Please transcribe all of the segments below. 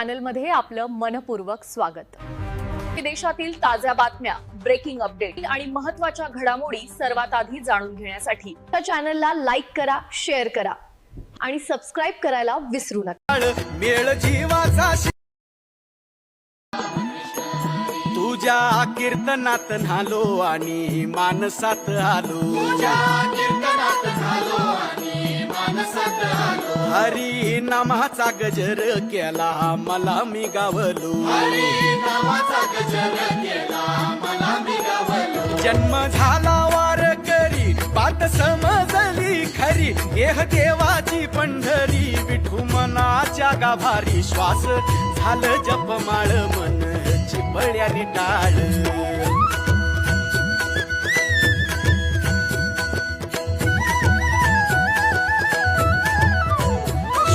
चॅनलमध्ये आपलं मनपूर्वक स्वागत। देशातील ताज्या बातम्या, ब्रेकिंग अपडेट आणि महत्त्वाच्या घडामोडी सर्वात आधी जाणून घेण्यासाठी या चॅनलला लाईक करा, शेअर करा आणि सबस्क्राइब करायला विसरू नका। मेळ जीवाचा तुझ्या कीर्तनात न्हालो आणि मानसात आलो, हरी नामाचा गजर केला मला मी गावलो, जन्म झाला वारकरी बात समजली खरी, देह देवाची पंढरी विठू मनाच्या गाभारी, श्वास झालं जपमाळ मन चिपळ्याने टाळ,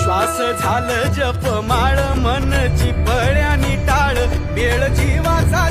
श्वास झालं जपमाळ मन चिपळ्याने टाळ, वेळ जीवाचा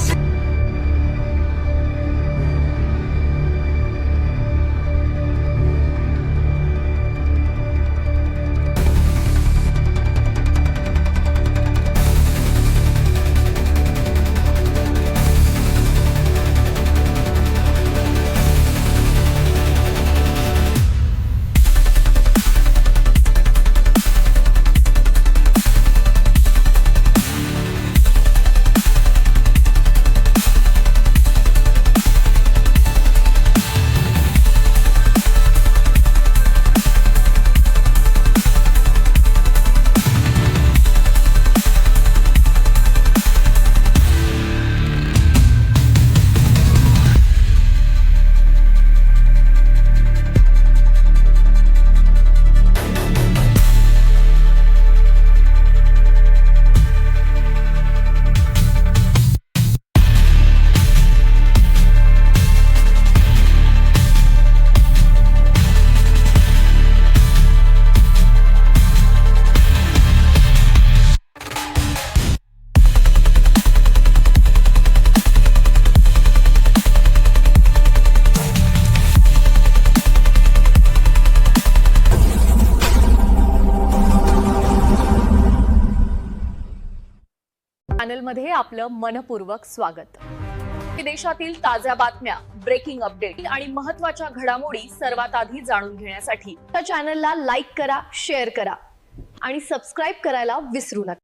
चॅनलमध्ये आपलं मनपूर्वक स्वागत। देशातील ताज्या बातम्या, ब्रेकिंग अपडेट आणि महत्त्वाच्या घडामोडी सर्वात आधी जाणून घेण्यासाठी या चॅनलला लाईक करा, शेअर करा आणि सबस्क्राइब करायला विसरू नका।